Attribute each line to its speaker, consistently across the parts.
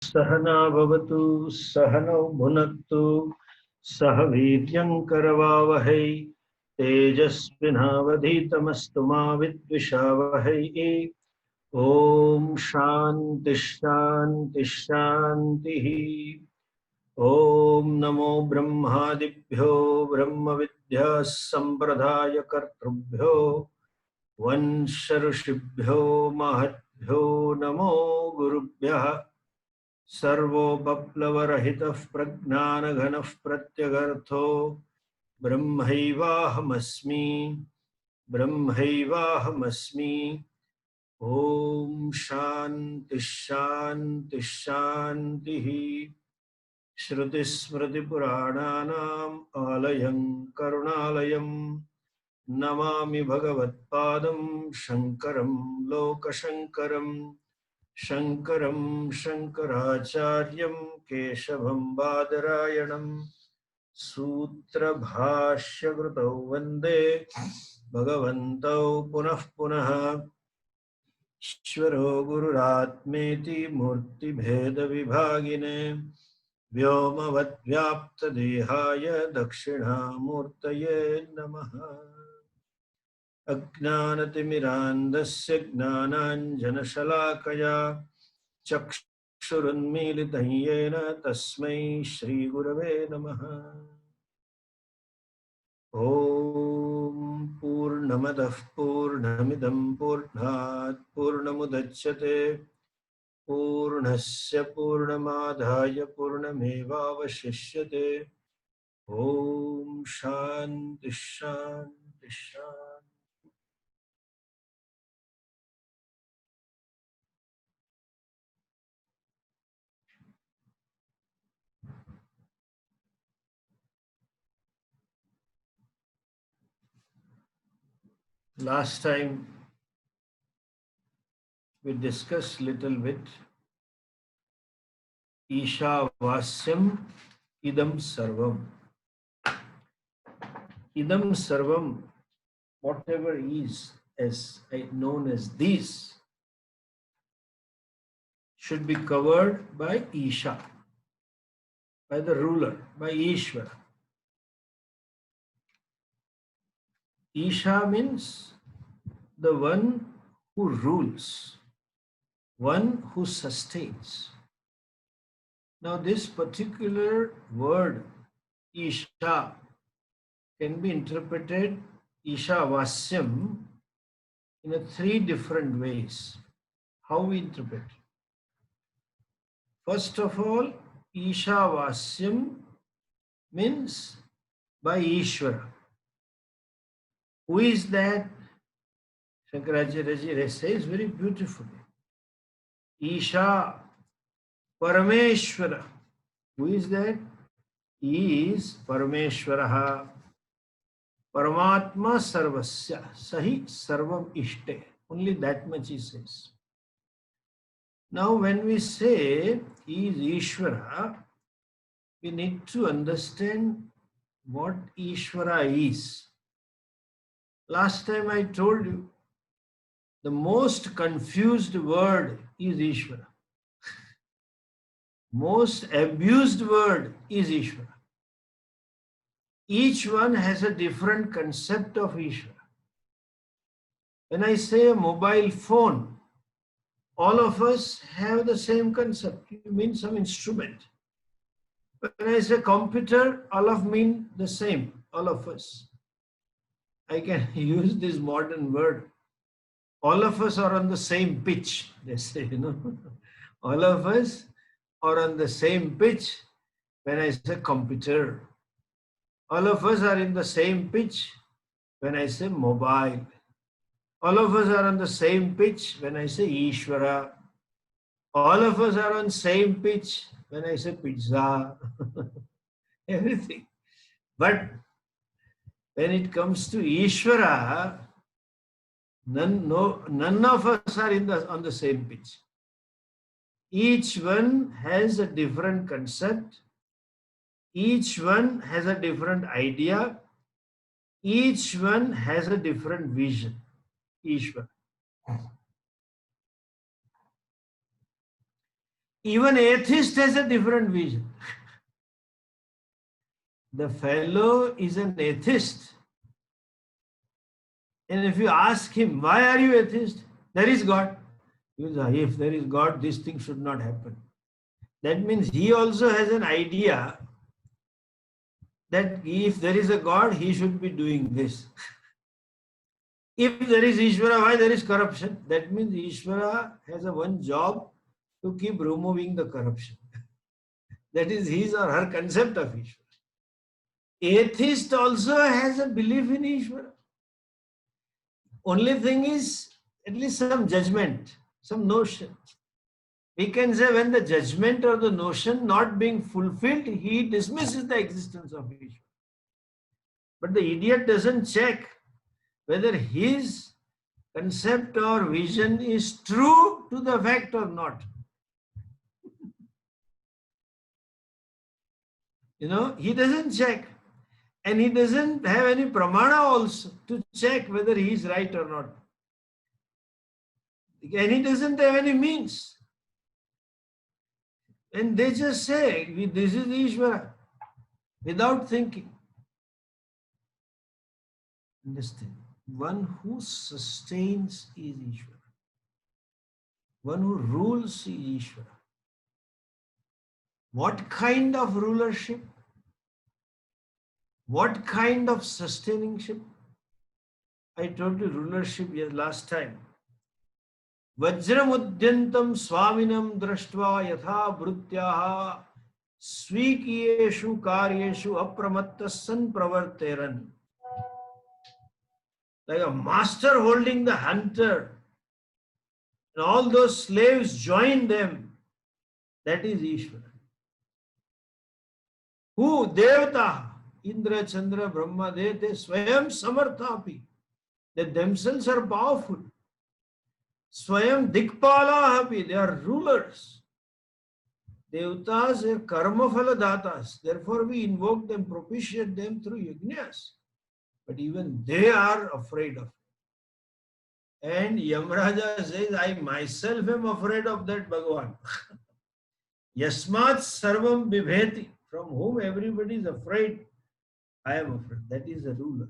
Speaker 1: सहना भवतु सहनौ भुनक्तु सह वीर्यं करवावहै तेजस्विनावधीतमस्तु मा विद्विषावहै। ओम शांति शांति शांति। ओम नमो ब्रह्मादिभ्यो ब्रह्म विद्या संप्रदाय कर्तृभ्यो वंश ऋषिभ्यो महद्भ्यो नमो गुरुभ्यः। सर्वोपप्लवरहितः प्रज्ञानघनः प्रत्यगर्थो ब्रह्मैवाहमस्मि ब्रह्मैवाहमस्मि। ओम शांति शांति शांति। श्रुतिस्मृतिपुराणानाम् आलयं करुणालयं नमामि भगवत्पादं शंकरं लोकशंकरं। शंकरं शंकराचार्यं केशवं बादरायणं सूत्रभाष्यकृतौ वन्दे भगवन्तौ पुनः पुनः। ईश्वरो गुरुरात्मेति मूर्तिभेदविभागिने व्योमवद्व्याप्तदेहाय दक्षिणामूर्तये नमः। अज्ञानतिमिरान्धस्य ज्ञानाञ्जनशलाकया चक्षुरुन्मीलितं येन तस्मै श्रीगुरवे नमः। ॐ पूर्णमदः पूर्णमिदं पूर्णात् पूर्णमुदच्यते पूर्णस्य पूर्णमादाय पूर्णमेवावशिष्यते। ॐ शान्ति शान्ति शान्ति। Last time we discussed little bit Ishavasyam idam sarvam. Idam sarvam, whatever is as known as this, should be covered by Isha, by the ruler, by Ishvara. Isha means the one who rules, one who sustains. Now this particular word Isha can be interpreted Ishavasyam in three different ways. How we interpret? First of all, Ishavasyam means by Ishvara. Who is that? Shankaracharya says very beautifully. Isha Parameshwara. Who is that? He is Parameshwaraha. Paramatma Sarvasya. Sahi Sarvam Ishte. Only that much he says. Now when we say he is Ishvara, we need to understand what Ishvara is. Last time I told you, the most confused word is Ishvara. Most abused word is Ishvara. Each one has a different concept of Ishvara. When I say a mobile phone, all of us have the same concept. It means some instrument. When I say computer, all of mean the same, all of us. I can use this modern word. All of us are on the same pitch, they say, All of us are on the same pitch when I say computer. All of us are in the same pitch when I say mobile. All of us are on the same pitch when I say Ishvara. All of us are on same pitch when I say pizza. Everything. But when it comes to Ishvara, none of us are on the same pitch. Each one has a different concept. Each one has a different idea. Each one has a different vision. Ishvara. Even atheist has a different vision. The fellow is an atheist. And if you ask him, why are you atheist? There is God. He will say, if there is God, this thing should not happen. That means he also has an idea that if there is a God, he should be doing this. If there is Ishvara, why there is corruption? That means Ishvara has a one job to keep removing the corruption. That is his or her concept of Ishvara. Atheist also has a belief in Ishvara. Only thing is, at least some judgment, some notion. We can say when the judgment or the notion not being fulfilled, he dismisses the existence of Ishvara. But the idiot doesn't check whether his concept or vision is true to the fact or not. He doesn't check. And he doesn't have any pramana also to check whether he is right or not. And he doesn't have any means. And they just say, this is Ishvara, without thinking. Understand? One who sustains is Ishvara. One who rules is Ishvara. What kind of rulership? What kind of sustainingship? I told you rulership last time. Vajramudyantam swaminam drashtva yatha brutyaha svikiyeshu karyeshu apramattas pravarteran. Like a master holding the hunter, and all those slaves join them. That is Ishvara. Who? Devata. Indra, Chandra, Brahma, they Swayam Samarthapi. They themselves are powerful. Swayam Dikpala Hapi. They are rulers. Devatas are karma phala datas. Therefore we invoke them, propitiate them through yajnas. But even they are afraid of it. And Yamraja says, I myself am afraid of that Bhagavan. Yasmat sarvam bibheti. From whom everybody is afraid, I am afraid. That is a ruler.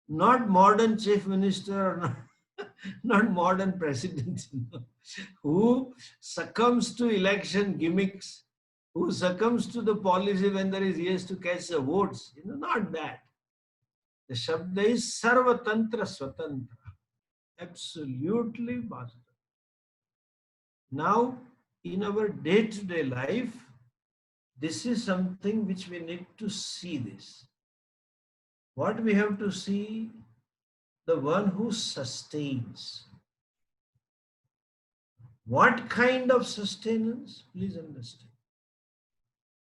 Speaker 1: Not modern chief minister or not modern president who succumbs to election gimmicks, who succumbs to the policy when there is yes to catch the votes. Not that. The Shabda is Sarvatantra Swatantra. Absolutely positive. Now, in our day-to-day life, this is something which we need to see this. What we have to see, the one who sustains. What kind of sustenance? Please understand.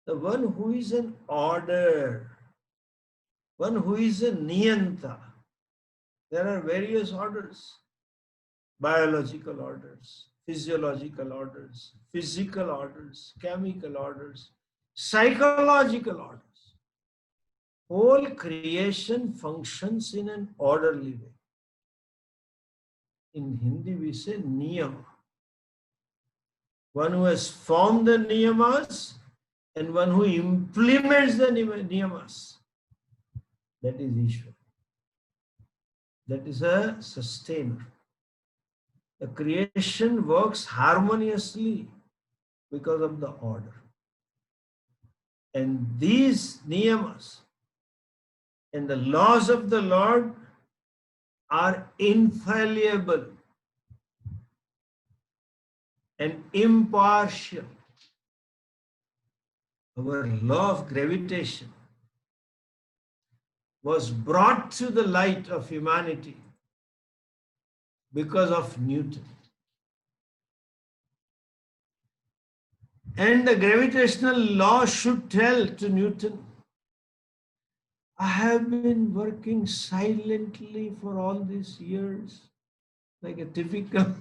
Speaker 1: The one who is an order, one who is a niyanta. There are various orders, biological orders, physiological orders, physical orders, chemical orders, psychological orders. Whole creation functions in an orderly way. In Hindi we say niyama. One who has formed the niyamas and one who implements the niyamas. That is Ishvara. That is a sustainer. The creation works harmoniously because of the order. And these niyamas and the laws of the Lord are infallible and impartial. Our law of gravitation was brought to the light of humanity because of Newton. And the gravitational law should tell to Newton, I have been working silently for all these years, like a typical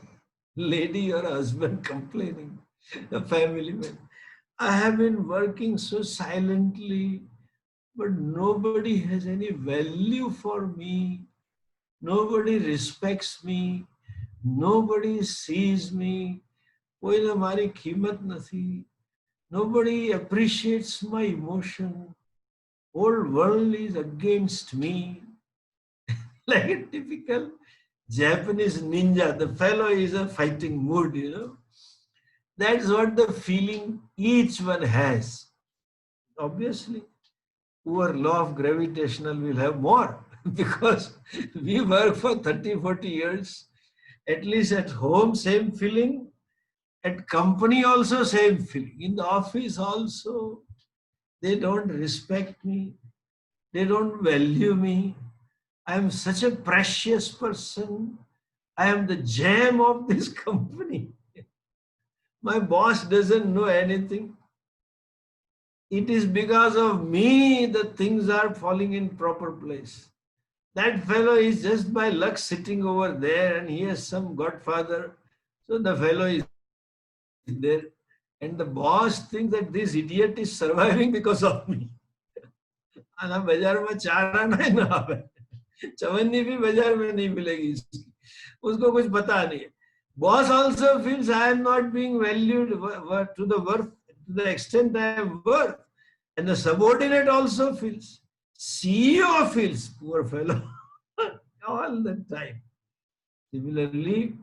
Speaker 1: lady or husband complaining, a family man. I have been working so silently, but nobody has any value for me. Nobody respects me. Nobody sees me. કોઈને મારી કિંમત નથી. Nobody appreciates my emotion. Whole world is against me. Like a typical Japanese ninja. The fellow is a fighting mood, you know. That's what the feeling each one has. Obviously, poor law of gravitational will have more because we work for 30, 40 years. At least at home, same feeling. At company also, same feeling. In the office also, they don't respect me. They don't value me. I am such a precious person. I am the gem of this company. My boss doesn't know anything. It is because of me that things are falling in proper place. That fellow is just by luck sitting over there and he has some godfather. So the fellow is there. And the boss thinks that this idiot is surviving because of me. आना बाजार में चारा नहीं ना आवे चवन्नी भी बाजार में नहीं मिलेगी इसकी उसको कुछ पता नहीं है boss also feels I am not being valued to the worth to the extent I am worth and the subordinate also feels CEO feels poor fellow all the time. Similarly,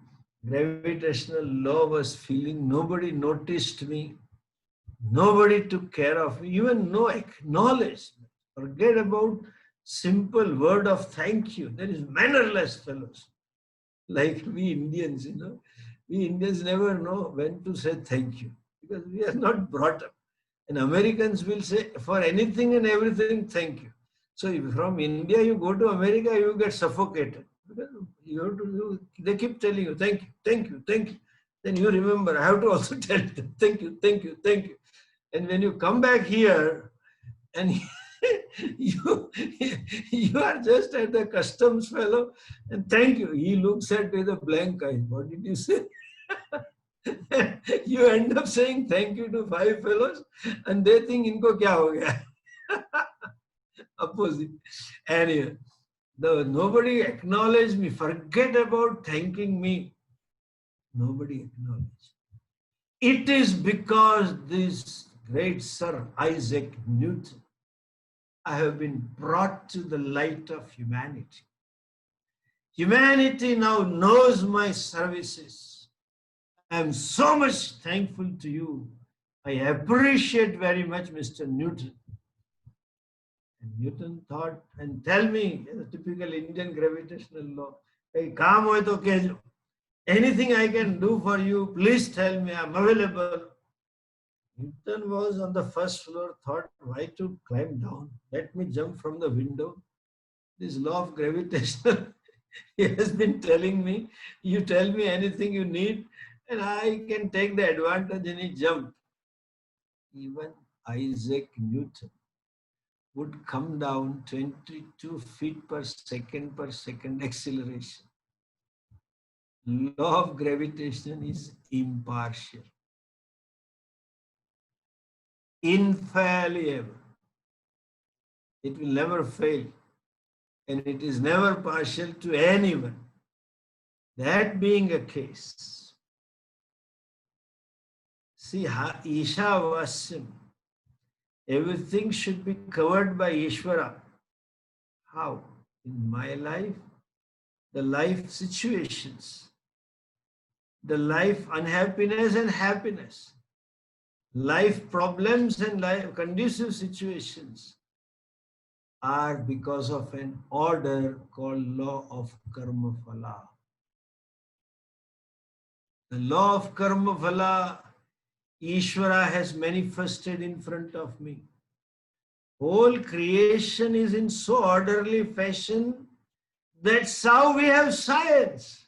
Speaker 1: gravitational law was feeling nobody noticed me, nobody took care of me, even no acknowledgement. Forget about simple word of thank you. There is mannerless fellows. Like we Indians, you know, we Indians never know when to say thank you because we are not brought up. And Americans will say for anything and everything, thank you. So if from India you go to America, you get suffocated. Because you have to do, they keep telling you, thank you, thank you, thank you. Then you remember, I have to also tell them, thank you, thank you, thank you. And when you come back here and you, you are just at the customs fellow and thank you. He looks at with a blank eye. What did you say? You end up saying thank you to 5 fellows and they think inko kya ho gaya? Opposite. Anyway, nobody acknowledged me. Forget about thanking me. Nobody acknowledged. It is because this great Sir Isaac Newton, I have been brought to the light of humanity. Humanity now knows my services. I am so much thankful to you. I appreciate very much Mr. Newton. And Newton thought, and tell me, the typical Indian gravitational law, hey, kaam hoy to kehjo. Anything I can do for you, please tell me, I'm available. Newton was on the first floor, thought, why to climb down? Let me jump from the window. This law of gravitation, he has been telling me, you tell me anything you need, and I can take the advantage, and he jumped. Even Isaac Newton would come down 22 feet per second acceleration. Law of gravitation is impartial, infallible. It will never fail, and it is never partial to anyone. That being a case, see, Ishavasya, everything should be covered by Ishvara. How? In my life, the life situations, the life unhappiness and happiness, life problems and life conducive situations are because of an order called law of karma phala. The law of karma phala, Ishvara has manifested in front of me. Whole creation is in so orderly fashion. That's how we have science.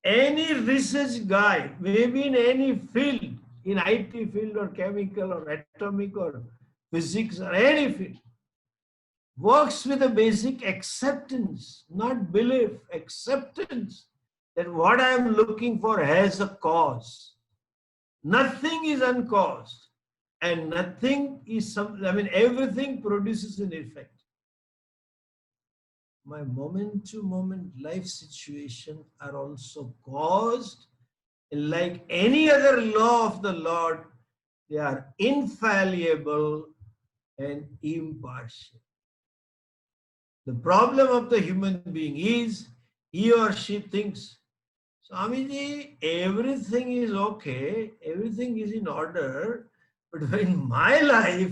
Speaker 1: Any research guy, maybe in any field, in IT field or chemical or atomic or physics or any field, works with a basic acceptance, not belief, acceptance that what I am looking for has a cause. Nothing is uncaused and nothing is everything produces an effect. My moment to moment life situation are also caused Like any other law of the Lord, they are infallible and impartial. The problem of the human being is he or she thinks, Swamiji, everything is okay, everything is in order, but in my life,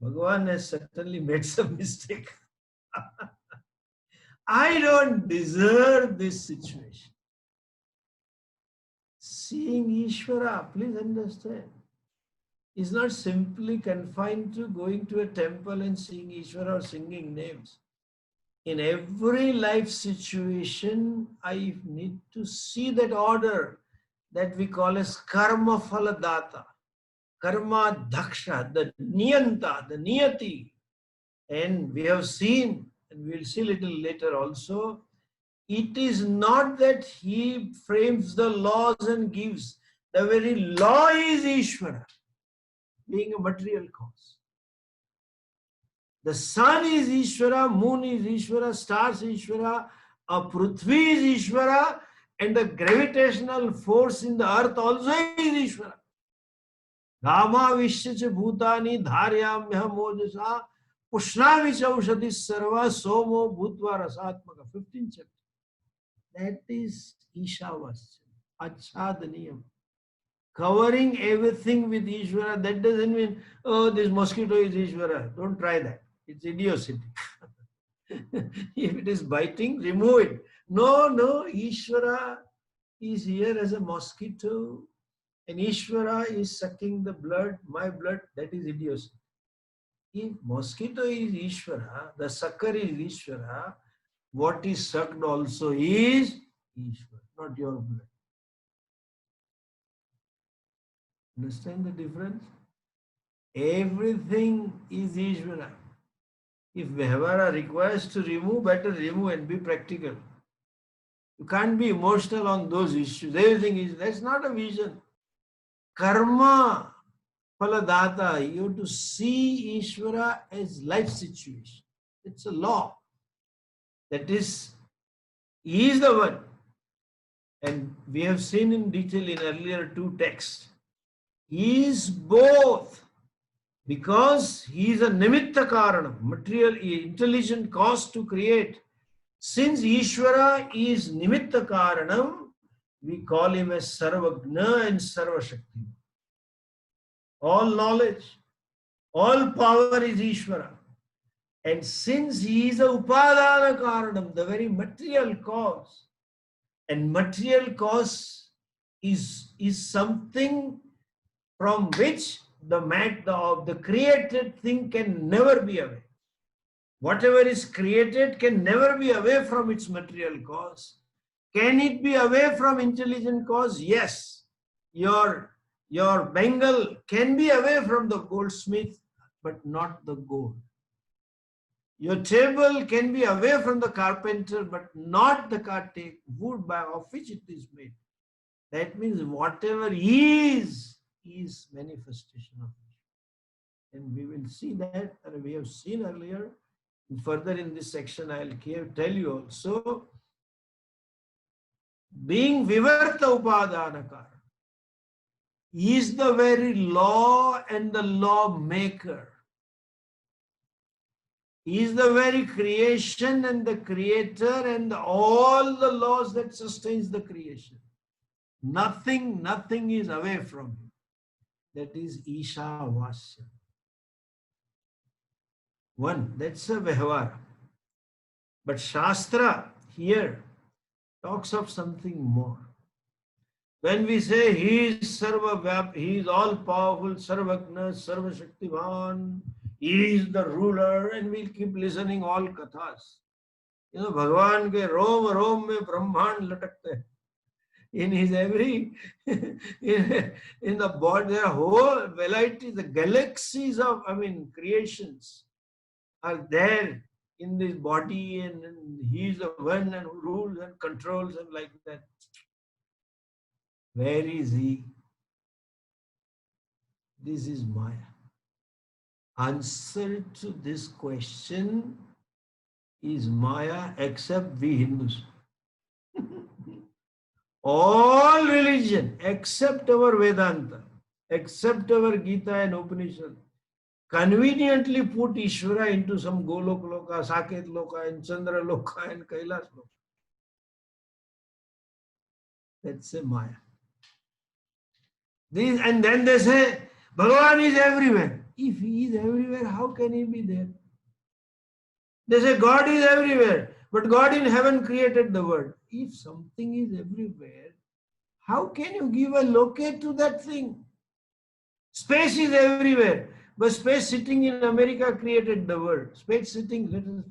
Speaker 1: Bhagavan has certainly made some mistake. I don't deserve this situation. Seeing Ishvara, please understand, is not simply confined to going to a temple and seeing Ishvara or singing names. In every life situation, I need to see that order that we call as karma phaladata, karma dhaksha, the niyanta, the niyati. And we have seen, and we'll see a little later also, it is not that he frames the laws and gives. The very law is Ishvara, being a material cause. The sun is Ishvara, moon is Ishvara, stars Ishvara, a Prithvi is Ishvara, and the gravitational force in the earth also is Ishvara. Rama Vishyacha Bhutani Dharyamya Mojasa Pushnami Chaushati Sarva Somo Bhutva Rasatmaka. 15th chapter. That is Ishavasya. Achhadaniyam. Covering everything with Ishvara, that doesn't mean, oh, this mosquito is Ishvara. Don't try that. It's idiocy. If it is biting, remove it. No, Ishvara is here as a mosquito, and Ishvara is sucking the blood, my blood, that is idiocy. If mosquito is Ishvara, the sucker is Ishvara, what is sucked also is Ishvara, not your blood. Understand the difference? Everything is Ishvara. If Vyavahara requires to remove, better remove and be practical. You can't be emotional on those issues. Everything is, that's not a vision. Karma, phaladata, you have to see Ishvara as life situation. It's a law. That is, he is the one. And we have seen in detail in earlier two texts. He is both. Because he is a nimitta karanam, material, intelligent cause to create. Since Ishvara is nimitta karanam, we call him as Sarvagna and Sarvashakti. All knowledge, all power is Ishvara. And since he is a upadana karanam, the very material cause, and material cause is something from which the created thing can never be away. Whatever is created can never be away from its material cause. Can it be away from intelligent cause? Yes. Your bangle can be away from the goldsmith, but not the gold. Your table can be away from the carpenter, but not the wood of which it is made. That means whatever is manifestation of it. And we will see that, and we have seen earlier. Further in this section, I will tell you also, being Vivarta Upadanakara is the very law and the law maker. He is the very creation and the creator and all the laws that sustains the creation. Nothing is away from him. That is Ishavasya. One, that's a Vyavahara. But Shastra here talks of something more. When we say he is he is all powerful, Sarvagna, Sarvashaktivan, he is the ruler, and we'll keep listening all kathas. You know, Bhagavan ke rom mein Brahman latakte hai. In his every, in the body, there are whole variety, the galaxies of, creations are there in this body, and he is the one and who rules and controls and like that. Where is he? This is Maya. Answer to this question is Maya, except we Hindus. All religion except our Vedanta, except our Gita and Upanishad, conveniently put Ishvara into some Golok Loka, Saket Loka, and Chandra Loka, and Kailas Loka. That's a Maya. And then they say, Bhagavan is everywhere. If he is everywhere, how can he be there? They say God is everywhere, but God in heaven created the world. If something is everywhere, how can you give a locate to that thing? Space is everywhere, but space sitting in America created the world. Space sitting, let us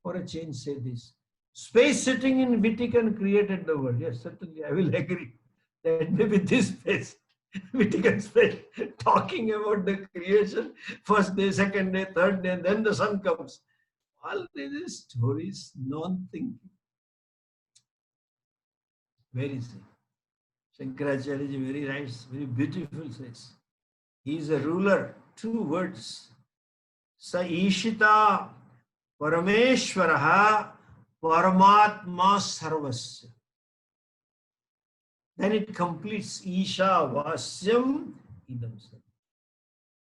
Speaker 1: for a change say this. Space sitting in Vatican created the world. Yes, certainly, I will agree that maybe this space, Vatican space, talking about the creation, first day, second day, third day, and then the sun comes. All these stories, non-thinking. Very simple. Shankaracharya ji very nice, very beautiful says. He is a ruler. 2 words. Sa Ishita Parameshwaraha Paramatma Sarvasya. Then it completes Ishavasyam Idam.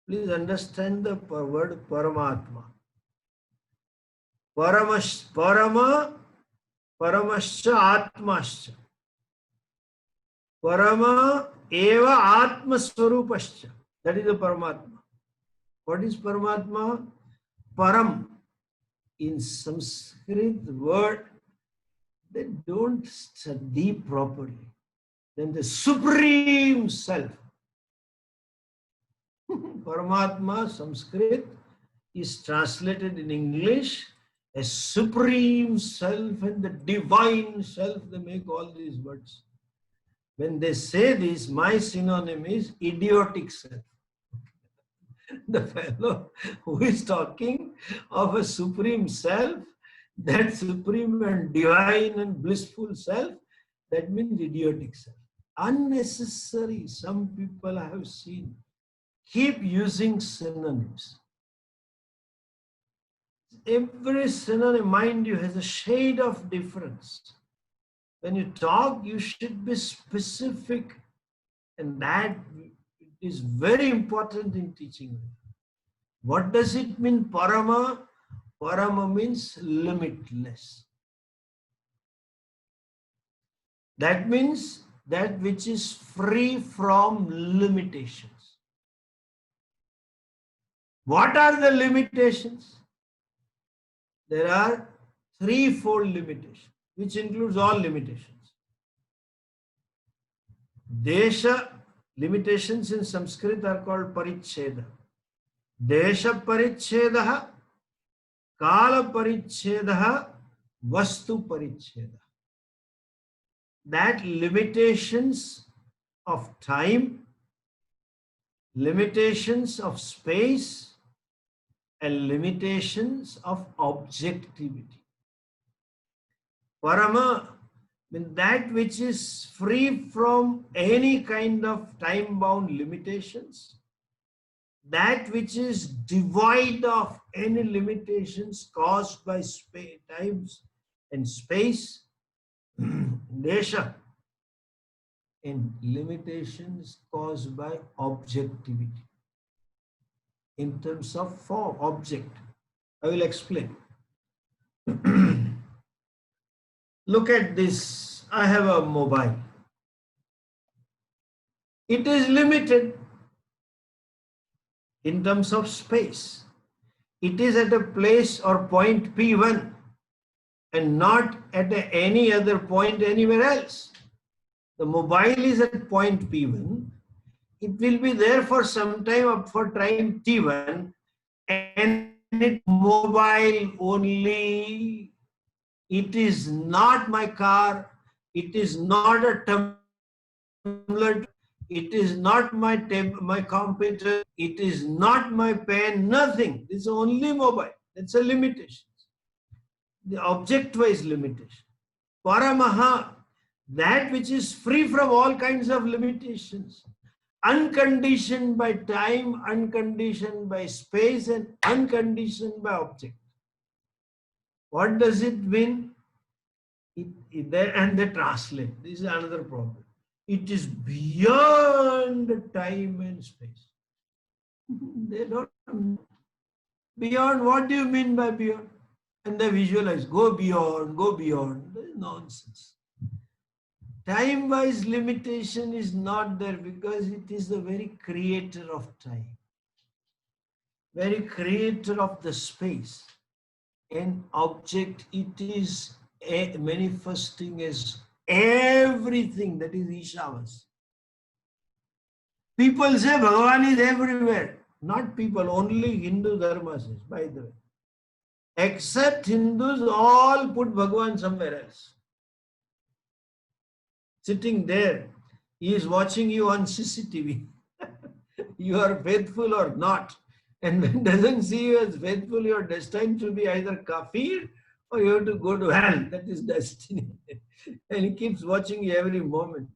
Speaker 1: Please understand the word Paramatma. Paramascha Atmascha. Parama eva Atma Swarupascha. That is the Paramatma. What is Paramatma? Param. In Sanskrit word, they don't study properly. Then the Supreme Self. Paramatma, Sanskrit, is translated in English as Supreme Self and the Divine Self. They make all these words. When they say this, my synonym is idiotic self. The fellow who is talking of a supreme self, that supreme and divine and blissful self, that means idiotic self. Unnecessary, some people I have seen, keep using synonyms. Every synonym, mind you, has a shade of difference. When you talk, you should be specific, and that is very important in teaching. What does it mean, Parama? Parama means limitless. That means that which is free from limitations. What are the limitations? There are threefold limitations, which includes all limitations. Desha, limitations in Sanskrit are called Paricheda. Desha Parichedaha, Kala Parichedaha, Vastu Paricheda. That limitations of time, limitations of space, and limitations of objectivity. Parama means that which is free from any kind of time-bound limitations, that which is devoid of any limitations caused by space, times and space, desha, and limitations caused by objectivity. In terms of form, object. I will explain. Look at this. I have a mobile. It is limited in terms of space. It is at a place or point P1 and not at any other point anywhere else. The mobile is at point P1. It will be there for some time, up for time T1, and it mobile only. It is not my car. It is not a tumbler. It is not my computer. It is not my pen. Nothing. It's only mobile. It's a limitation. The object-wise limitation. Paramaha, that which is free from all kinds of limitations. Unconditioned by time, unconditioned by space, and unconditioned by object. What does it mean? And they translate. This is another problem. It is beyond time and space. They don't know. Beyond, what do you mean by beyond? And they visualize, go beyond, go beyond. That is nonsense. Time-wise limitation is not there because it is the very creator of time, very creator of the space. An object, it is manifesting as everything, that is Ishavasya. People say Bhagavan is everywhere. Not people, only Hindu Dharma says, by the way. Except Hindus, all put Bhagavan somewhere else. Sitting there, he is watching you on CCTV. You are faithful or not. And when doesn't see you as faithful, you are destined to be either kafir or you have to go to hell. That is destiny. And he keeps watching you every moment.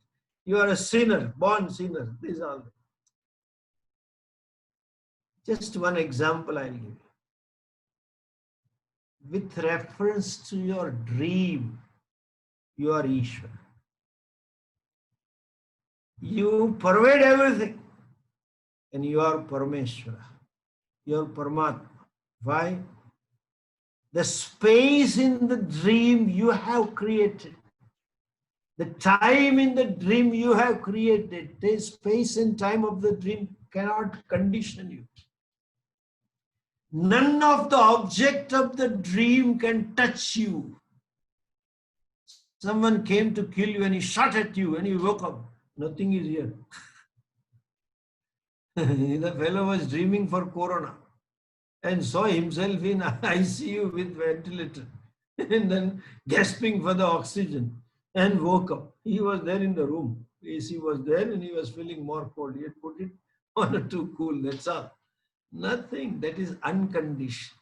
Speaker 1: You are a sinner, born sinner. This is all. Just one example I'll give you. With reference to your dream, you are Ishvara. You pervade everything. And you are Parameshwara. You are Paramatma. Why? The space in the dream you have created. The time in the dream you have created. The space and time of the dream cannot condition you. None of the object of the dream can touch you. Someone came to kill you and he shot at you and you woke up. Nothing is here. The fellow was dreaming for corona and saw himself in ICU with ventilator and then gasping for the oxygen and woke up. He was there in the room. AC was there and he was feeling more cold. He had put it on a too cool. That's all. Nothing. That is unconditioned.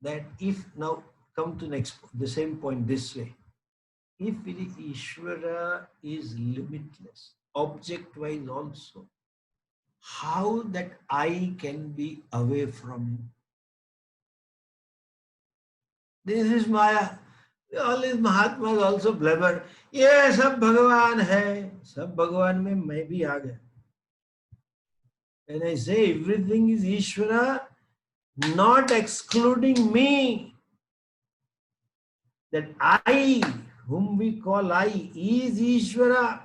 Speaker 1: That if now come to next the same point this way. If Ishvara is limitless, object-wise also, how that I can be away from him? This is Maya. All these Mahatmas also blabber. ये सब भगवान है, सब भगवान में मैं भी आ गया. When I say everything is Ishvara, not excluding me, that I, whom we call I, is Ishvara.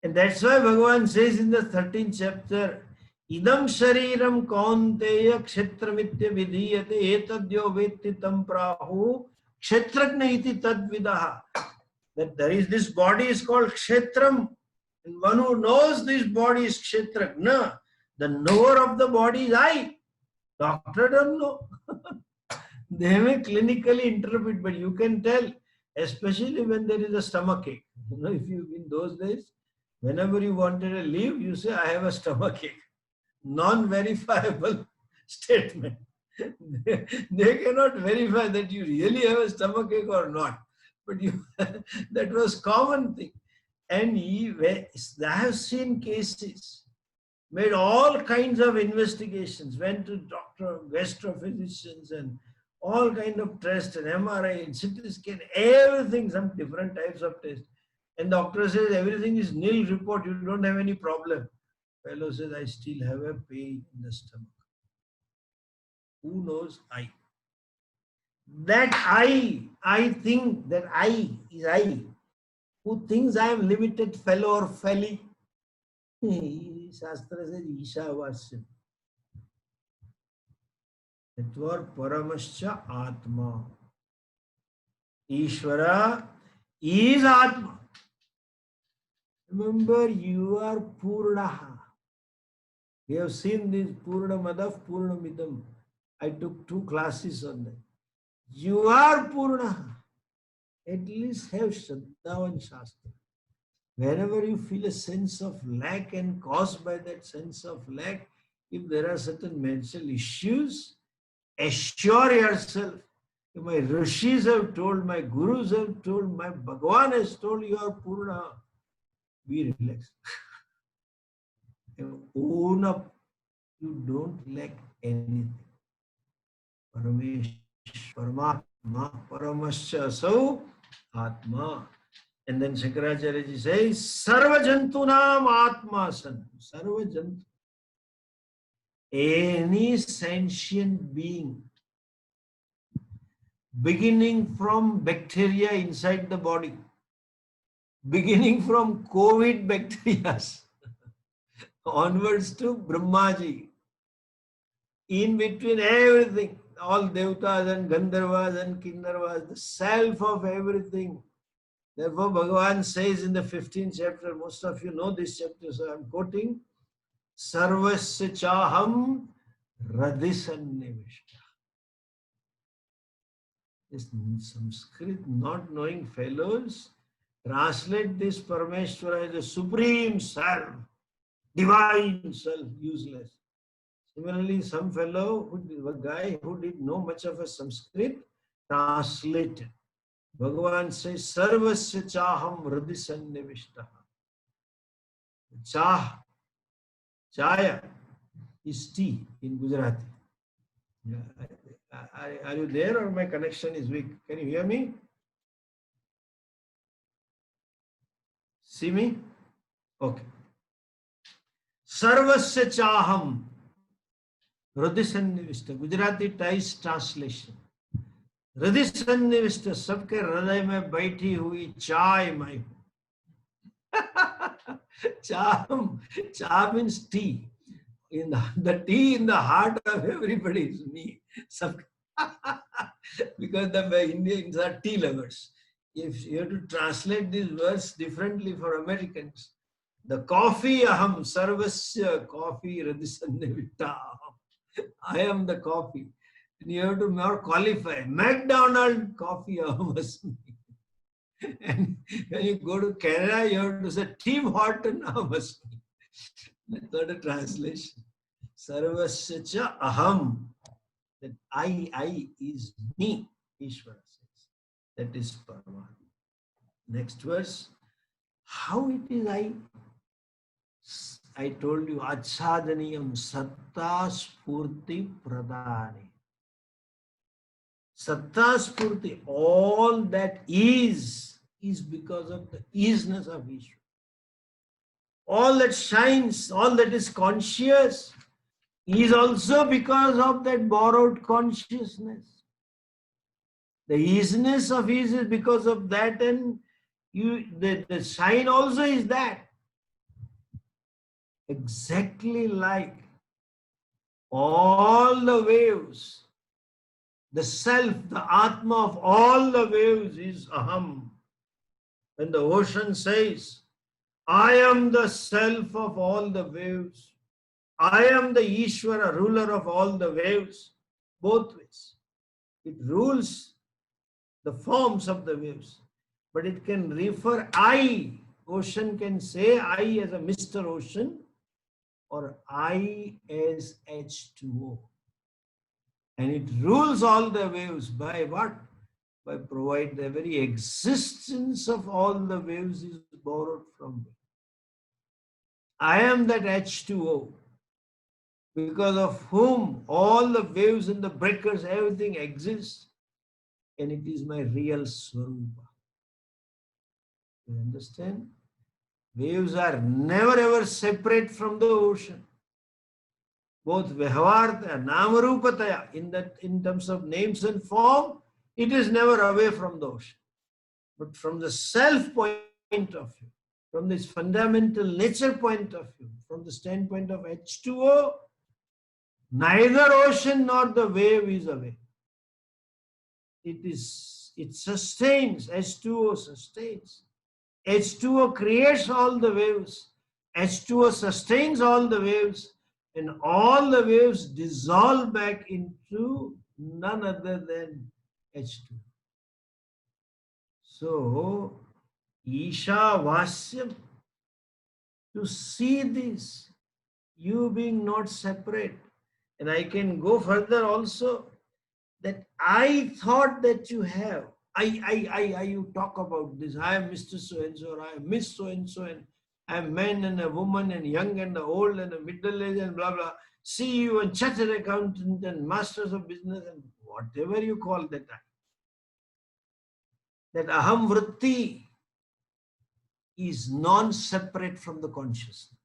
Speaker 1: And that's why Bhagavan says in the 13th chapter, Idam shariram kaunteya kshetramitya vidhiyate etadyo vetti tam prahu kshetragna iti tadvidaha. That there is this body is called kshetram. And one who knows this body is kshetragna. The knower of the body is I. Doctor don't know. They may clinically interpret, but you can tell, especially when there is a stomachache. You know, if you in those days, whenever you wanted a leave, you say, I have a stomachache. Non-verifiable statement. They cannot verify that you really have a stomachache or not. But you, that was common thing. And I have seen cases, made all kinds of investigations, went to doctor, gastrophysicians and all kind of tests and MRI and CT scan, everything, some different types of tests. And doctor says everything is nil report, you don't have any problem. Fellow says, I still have a pain in the stomach. Who knows? I. That I think that I is I. Who thinks I am limited fellow or felly? Shastra says Ishavasya. Tvar Paramascha Atma. Ishvara is Atma. Remember, you are Purnaha. We have seen this Purna Madav, Purna Midam. I took 2 classes on that. You are Purnaha. At least have Shraddha and Shastra. Wherever you feel a sense of lack and caused by that sense of lack, if there are certain mental issues, assure yourself. My Rishis have told, my Gurus have told, my Bhagavan has told, you are Purna. Be relaxed. Own up. You don't lack anything. Paramesh, Paramatma, Ma Paramascha Asau Atma. And then Shankaracharya ji says, Sarva Jantunam Atma San. Sarva Jantu. Any sentient being, beginning from bacteria inside the body, beginning from COVID bacteria onwards to Brahmaji, in between everything, all Devatas and Gandharvas and Kindarvas, the self of everything. Therefore, Bhagavan says in the 15th chapter, most of you know this chapter, so I am quoting, Sarvasya Chaham Radhisannivishta. This Sanskrit not knowing fellows translate this Parameshwara as the supreme self, divine self, useless. Similarly, some fellow, a guy who did know much of a Sanskrit, translated. Bhagavan says, Sarvasya Chaham Radhisannivishta. Chaya is tea in Gujarati. Yeah. Are you there or my connection is weak? Can you hear me? See me? Okay. Sarvasya Chaham Radhisannivishta. Gujarati Thais translation. Radhisannivishta, सबके हृदय में बैठी हुई चाय मैं हूं. Cha means tea. In the tea in the heart of everybody is me. Because the Indians are tea lovers. If you have to translate these words differently for Americans, the coffee aham sarvasya coffee radhisannivishta. I am the coffee. And you have to more qualify. McDonald's coffee aham asmi. And when you go to Canada, you have to say Tim Horton aham asmi. That's not a translation. Sarvasya cha aham. That I is me, Ishvara says. That is Paramatma. Next verse. How it is I told you, Achhadaniyam Satta Spurti Pradhani. Satta Spurti, all that is because of the isness of Ishvara. All that shines, all that is conscious, is also because of that borrowed consciousness. The isness of is because of that, and the shine also is that. Exactly like all the waves, the self, the Atma of all the waves is Aham. When the ocean says, I am the self of all the waves, I am the Ishvara, ruler of all the waves, both ways. It rules the forms of the waves, but it can refer I. Ocean can say I as a Mr. Ocean or I as H2O. And it rules all the waves by what? By providing the very existence of all the waves is borrowed from me. I am that H2O, because of whom all the waves and the breakers, everything exists, and it is my real Swarupa. You understand? Waves are never ever separate from the ocean. Both Vyavartaya, Namarupataya, in terms of names and form, it is never away from the ocean. But from the self point of view, from this fundamental nature point of view, from the standpoint of H2O, neither ocean nor the wave is away. It sustains, H2O sustains. H2O creates all the waves. H2O sustains all the waves, and all the waves dissolve back into none other than H2O. So, Ishavasya, to see this, you being not separate, and I can go further also, that I thought that you have. You talk about this. I am Mr. So-and-so, or I am Miss so-and-so, and I am man and a woman, and young and old, and a middle-aged, and blah, blah. CEO and chartered accountant, and masters of business, and whatever you call that. that aham vritti is non-separate from the consciousness.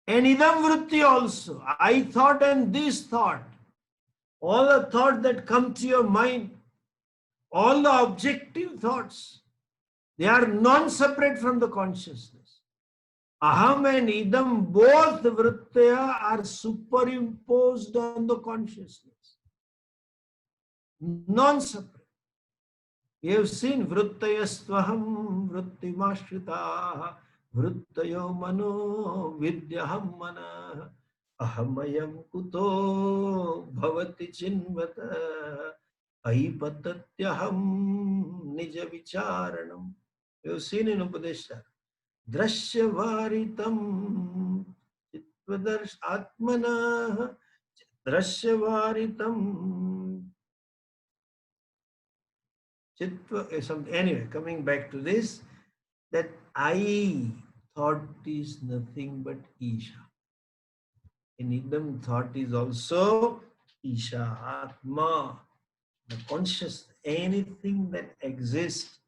Speaker 1: And idam vritti also, I thought and this thought, all the thoughts that come to your mind, all the objective thoughts, they are non-separate from the consciousness. Aham and idam, both vrittya are superimposed on the consciousness. Non-separate. We have seen vrittayastvaham vrittimashritaha vrittayo mano vidyaham mana ahamayam kuto bhavati chinvata aipatatyaham nija vicharanam. We have seen in Upadesha. Drashyavaritam chitvadarsh atmana drashyavaritam chitva. Anyway, coming back to this, that I thought is nothing but Isha. In Idam, thought is also Isha, Atma, the conscious. Anything that exists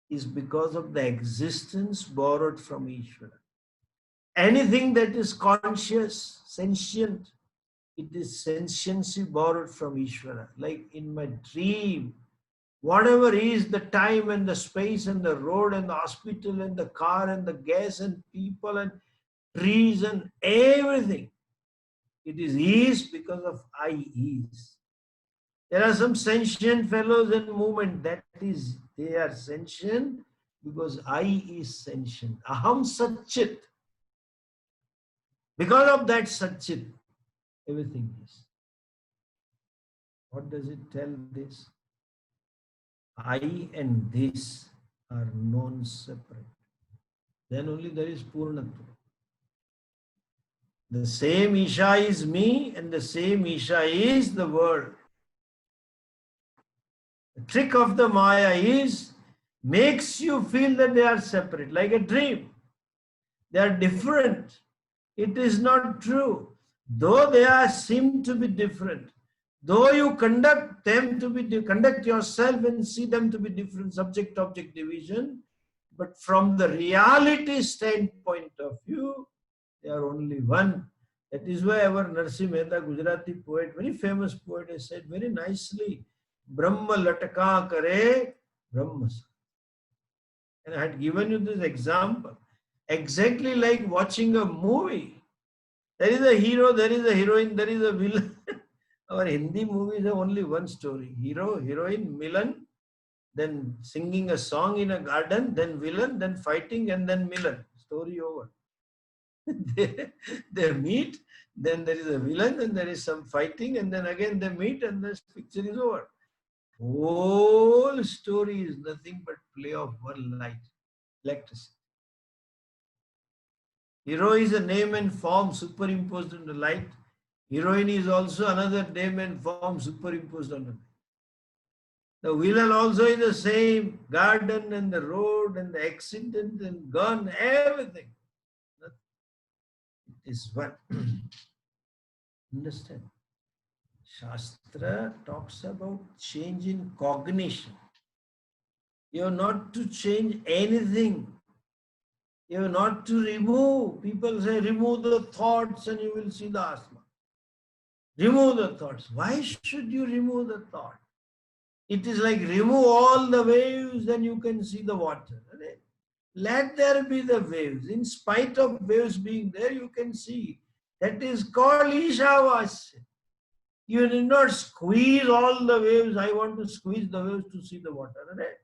Speaker 1: is because of the existence borrowed from Ishvara. Anything that is conscious, sentient, it is sentiency borrowed from Ishvara. Like in my dream, whatever is the time and the space and the road and the hospital and the car and the gas and people and trees and everything, it is because of I is. There are some sentient fellows and movement, that is, they are sentient because I is sentient. Aham Satchit. Because of that Satchit, everything is. What does it tell this? I and this are non-separate. Then only there is Purnatva. The same Isha is me and the same Isha is the world. The trick of the Maya makes you feel that they are separate, like a dream. They are different. It is not true. Though they seem to be different, though you conduct yourself and see them to be different, subject-object division, but from the reality standpoint of view, they are only one. That is why our Narsi Mehta, Gujarati poet, very famous poet, has said very nicely, Brahma lataka kare Brahma. And I had given you this example. Exactly like watching a movie. There is a hero, there is a heroine, there is a villain. Our Hindi movies have only one story. Hero, heroine, villain, then singing a song in a garden, then villain, then fighting, and then villain. Story over. they meet, then there is a villain, and there is some fighting, and then again they meet, and this picture is over. Whole story is nothing but play of one light, electricity. Hero is a name and form superimposed on the light. Heroine is also another name and form superimposed on the light. The villain also is the same, garden and the road and the accident and gun, everything. It is one. Understand? Shastra talks about change in cognition. You have not to change anything. You have not to remove. People say remove the thoughts and you will see the asma. Remove the thoughts. Why should you remove the thought? It is like remove all the waves and you can see the water. Let there be the waves. In spite of waves being there, you can see. That is called Ishavasya. You need not squeeze all the waves. I want to squeeze the waves to see the water. Right?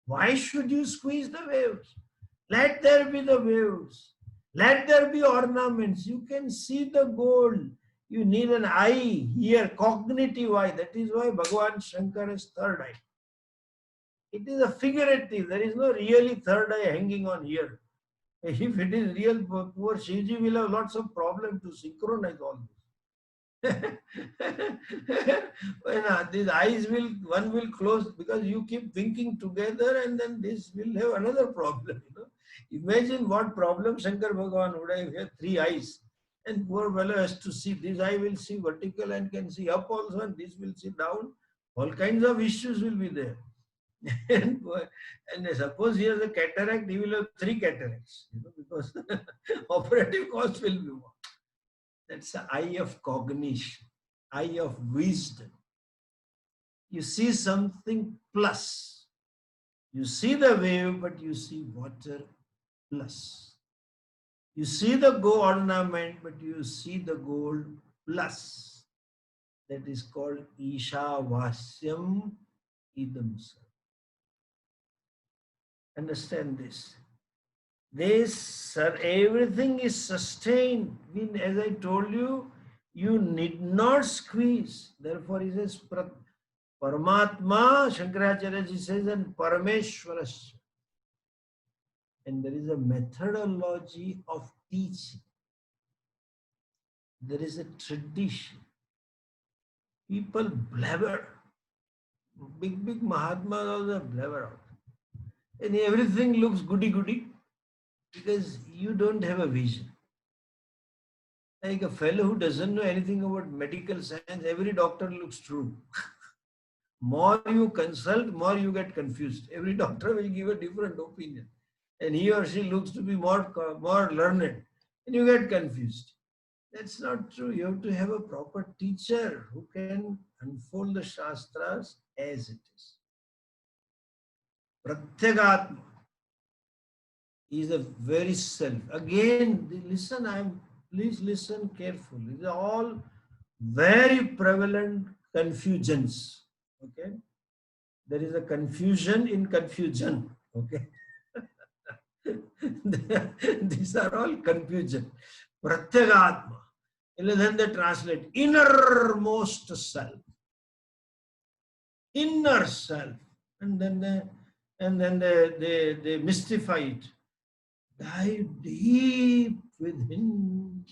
Speaker 1: Why should you squeeze the waves? Let there be the waves. Let there be ornaments. You can see the gold. You need an eye here, cognitive eye. That is why Bhagavan Shankar has third eye. It is a figurative. There is no really third eye hanging on here. If it is real, poor Shivji will have lots of problems to synchronize all this. When these eyes one will close because you keep thinking together and then this will have another problem. Imagine what problem Shankar Bhagavan would have had 3 eyes. And poor fellow has to see, this eye will see vertical and can see up also, and this will see down. All kinds of issues will be there. and suppose he has a cataract, he will have 3 cataracts, because operative cost will be more. That's the eye of cognition, eye of wisdom. You see something plus. You see the wave, but you see water plus. You see the gold ornament, but you see the gold plus. That is called Ishavasyam Idam. Understand this. Everything is sustained. As I told you, you need not squeeze. Therefore, he says, Paramatma, Shankaracharya ji says, and Parameshwarasya. And there is a methodology of teaching. There is a tradition. People blabber. Big Mahatmas also blabber out. And everything looks goody-goody because you don't have a vision. Like a fellow who doesn't know anything about medical science, every doctor looks true. More you consult, more you get confused. Every doctor will give a different opinion. And he or she looks to be more learned. And you get confused. That's not true. You have to have a proper teacher who can unfold the Shastras as it is. Pratyagatma is a very self. Again, listen, please listen carefully. These are all very prevalent confusions. Okay? There is a confusion in confusion. Okay? These are all confusion. Pratyagatma. And then they translate innermost self. Inner self. And then they mystify it. Dive deep within.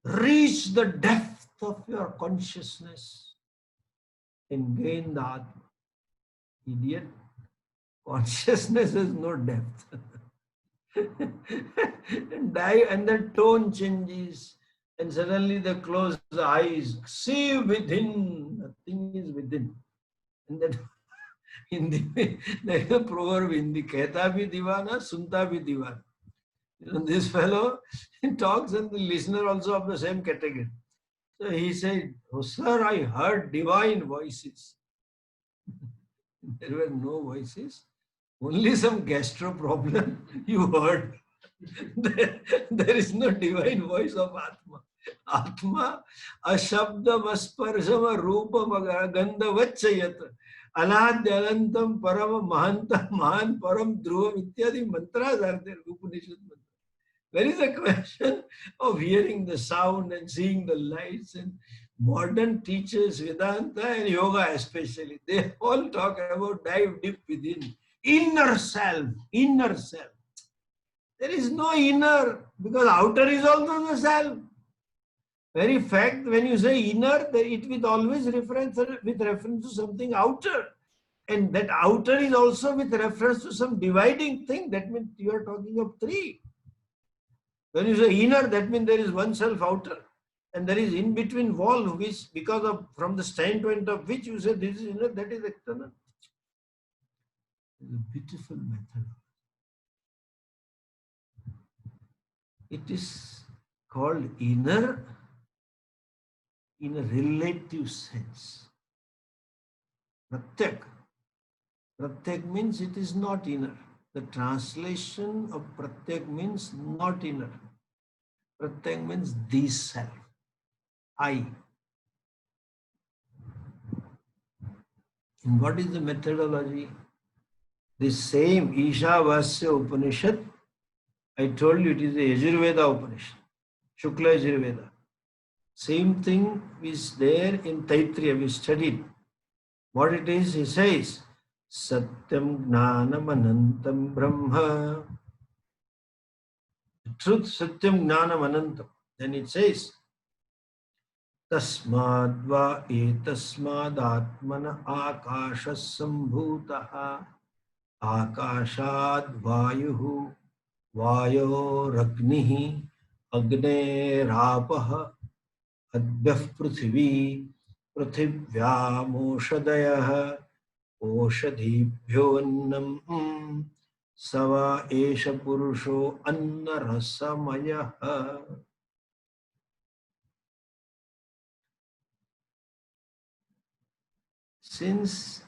Speaker 1: Reach the depth of your consciousness and gain the Atma. Idiot. Consciousness has no depth. And dive, and the tone changes, and suddenly they close the eyes. See within. Nothing is within. And that Hindi, there is a proverb in the Kehta bhi divana, sunta bhi divana. This fellow talks and the listener also of the same category. So he said, "Oh sir, I heard divine voices." There were no voices, only some gastro problem you heard. There is no divine voice of Atma. Atma, ashabdam asparsham rupam gandhavachayat. Aladyanantam param mahantam mahan param dhruvam ityadi mantras are there, Upanishad mantra. Where is the question of hearing the sound and seeing the lights? And modern teachers, Vedanta and Yoga especially, they all talk about dive deep within. Inner self, inner self. There is no inner, because outer is also the self. Very fact, when you say inner, it will always reference to something outer. And that outer is also with reference to some dividing thing. That means you are talking of 3. When you say inner, that means there is one self outer. And there is in between wall, which from the standpoint of which you say this is inner, that is external. It's a beautiful method. It is called inner in a relative sense. Pratyak. Pratyak means it is not inner. The translation of pratyak means not inner. Pratyak means the self. I. And what is the methodology? The same Ishavasya Upanishad, I told you it is the Yajurveda Upanishad, Shukla Yajurveda. Same thing is there in Taittiriya, we studied. What it is, he says, Satyam Gnanam Anantam Brahma. The truth, Satyam Gnanam Anantam. Then it says, Tasmadva etasmad atmana akashas sambhutaha akashad vayuhu vayo ragnihi agne rapaha adhyah prithvi prithivya moshadayah Oshadibhyo annam Sava esha purusho anna rasamaya. Since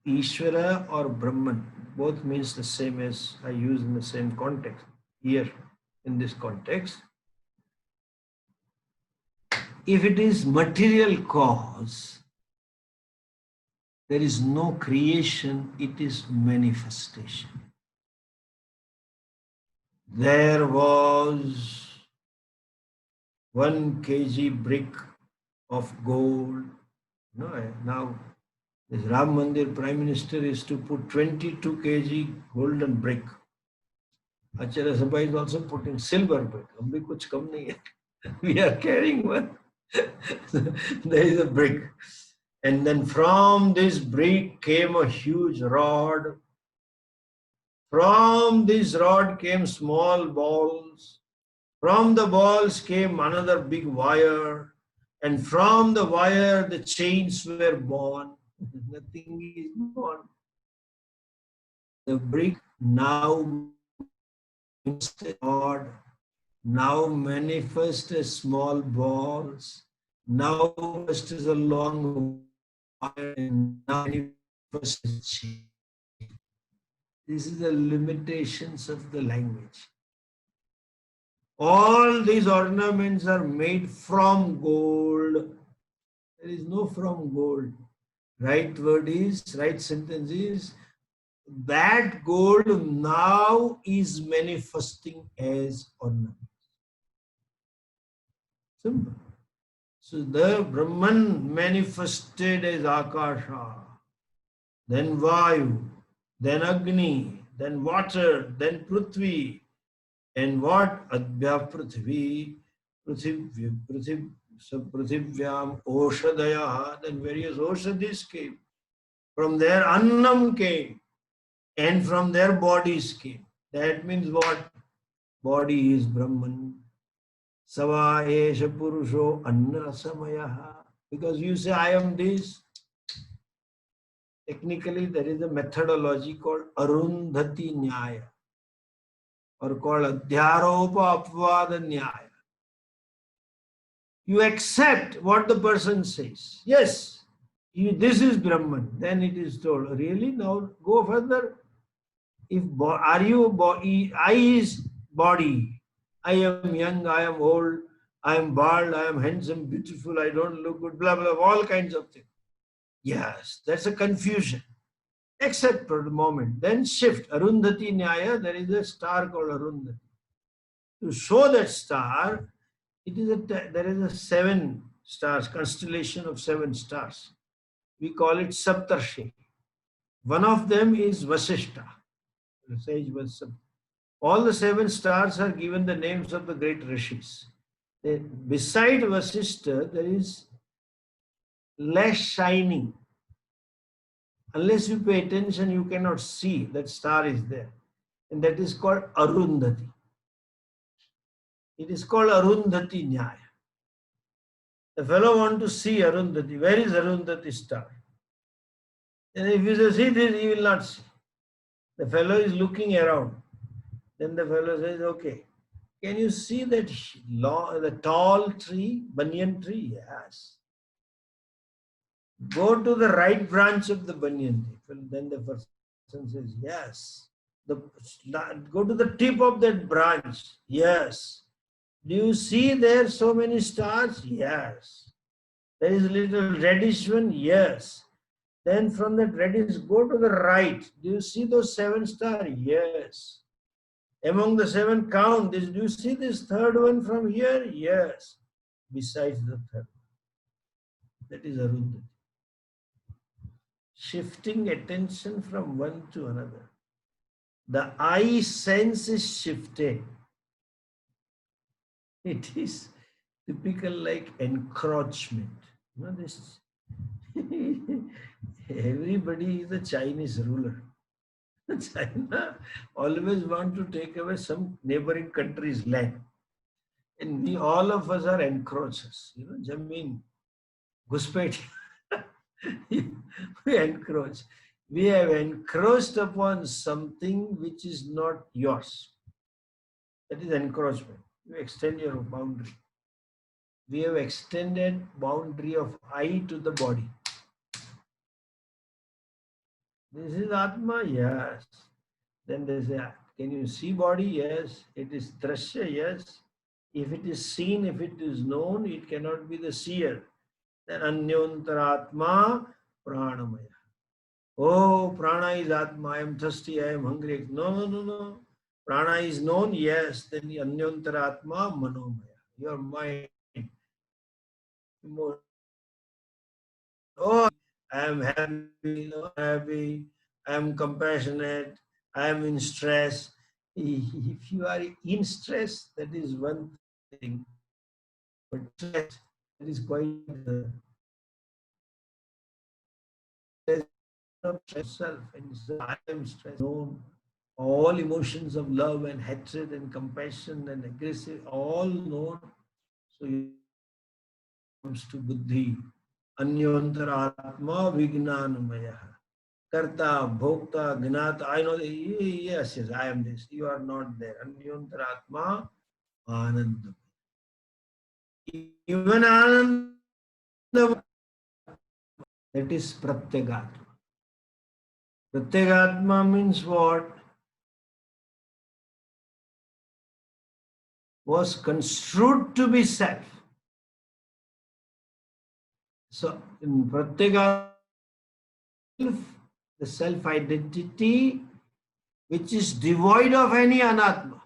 Speaker 1: Ishvara or Brahman both means the same as I use in the same context, here in this context, if it is material cause, there is no creation, it is manifestation. There was 1 kg brick of gold. No, now this Ram Mandir Prime Minister is to put 22 kg golden brick. Acharya Sabha is also putting silver brick. हम भी कुछ कम नहीं है. We are carrying one. There is a brick. And then from this brick came a huge rod. From this rod came small balls. From the balls came another big wire. And from the wire, the chains were born. Nothing is born. The brick now rod, now manifest as small balls, now manifest as a long wire, and now manifest as chain. This is the limitations of the language. All these ornaments are made from gold. There is no from gold. Right word is, right sentence is, that gold now is manifesting as ornament. Simple. So the Brahman manifested as Akasha, then Vayu, then Agni, then water, then Prithvi, and what? Adbhya Prithvi, Prithivyam Oshadaya, then various Oshadis came. From there Annam came, and from their bodies came. That means what? Body is Brahman. Sava esha purusho annasamaya. Because you say, I am this. Technically, there is a methodology called Arundhati Nyaya, or called Adhyaropa Apvada Nyaya. You accept what the person says. Yes, this is Brahman. Then it is told, really? Now go further. If are you body? I is body. I am young, I am old, I am bald, I am handsome, beautiful, I don't look good, blah, blah, all kinds of things. Yes, that's a confusion. Except for the moment. Then shift. Arundhati Nyaya, there is a star called Arundhati. To show that star, there is a 7 stars, constellation of 7 stars. We call it Saptarshi. One of them is Vasishta. The sage was all the 7 stars are given the names of the great rishis. Beside Vasishta, there is less shining. Unless you pay attention, you cannot see that star is there. And that is called Arundhati. It is called Arundhati Nyaya. The fellow wants to see Arundhati. Where is Arundhati star? And if you say, see this, he will not see. The fellow is looking around. Then the fellow says, okay, can you see that the tall tree, banyan tree? Yes. Go to the right branch of the banyan tree. Then the person says, yes. Go to the tip of that branch. Yes. Do you see there so many stars? Yes. There is a little reddish one? Yes. Then from that reddish, go to the right. Do you see those 7 stars? Yes. Among the 7, count this. Do you see this third one from here? Yes. Besides the third. That is Arundhati. Shifting attention from one to another. The eye sense is shifted. It is typical like encroachment. You know this. Everybody is a Chinese ruler. China always want to take away some neighboring country's land. And all of us are encroachers. You know, Jameen, Guspet. We encroach. We have encroached upon something which is not yours. That is encroachment. You extend your boundary. We have extended boundary of I to the body. This is Atma, yes. Then they say, can you see body? Yes. It is drashya, yes. If it is seen, if it is known, it cannot be the seer. Then Anyantaratma Pranamaya. Oh, prana is Atma, I am thirsty, I am hungry. No, no, no, no. Prana is known, yes. Then Anyantaratma Manomaya. Your mind. Oh, I am happy, not happy, I am compassionate, I am in stress. If you are in stress, that is one thing. But stress, that is quite self. And I am stressed. Known all emotions of love and hatred and compassion and aggressive, all known. So it comes to buddhi. Anyantaratma Vignanamaya. Karta, Bhokta, Gnata. I know, yes, yes, I am this. You are not there. Anyantaratma Ananda. Even Ananda, that is Pratyagatma. Pratyagatma means what? Was construed to be self. So in Pratyagatma, the self-identity which is devoid of any anatma.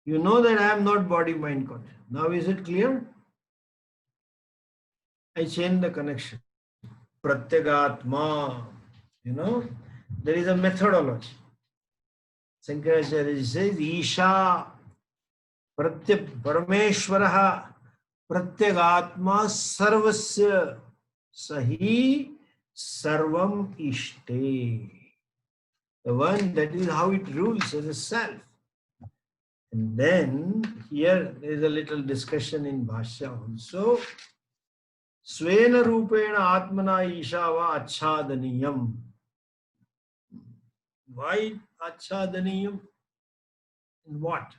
Speaker 1: You know that I am not body, mind, conscious. Now is it clear? I change the connection. Pratyagatma. You know, there is a methodology. Sankaracharya says, Isha Parameshwaraha Pratyagatma Sarvasya Sahi Sarvam Ishte. The one, that is how it rules as a self. And then here there is a little discussion in Bhashya also. Svena Rupena Atmana Ishava Achhadaniyam. Why Achhadaniyam? And what?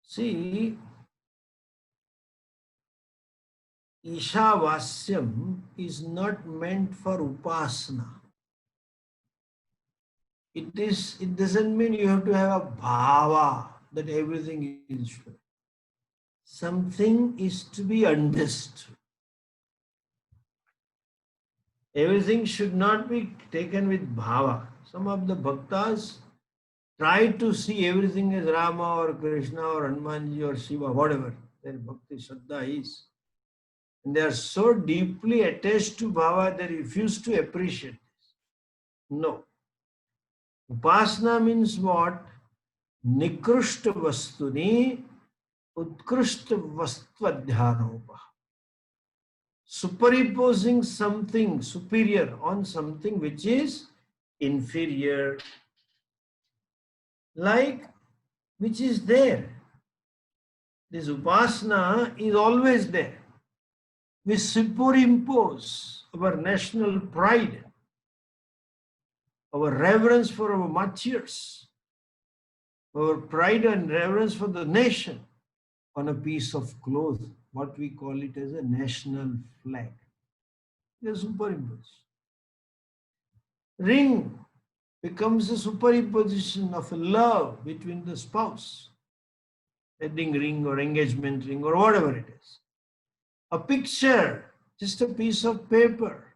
Speaker 1: See, Ishavasyam is not meant for Upasana. It doesn't mean you have to have a bhava that everything is true. Something is to be understood. Everything should not be taken with bhava. Some of the bhaktas try to see everything as Rama or Krishna or Hanumanji or Shiva, whatever their bhakti shraddha is. And they are so deeply attached to bhava, they refuse to appreciate this. No. Upasana means what? Nikrushta vastuni utkrishta vastvadhyanopa. Superimposing something superior on something which is inferior, like which is there. This upasana is always there. We superimpose our national pride, our reverence for our martyrs, our pride and reverence for the nation on a piece of cloth, what we call it as a national flag. They superimpose. Ring becomes a superimposition of a love between the spouse, wedding ring or engagement ring or whatever it is. A picture, just a piece of paper.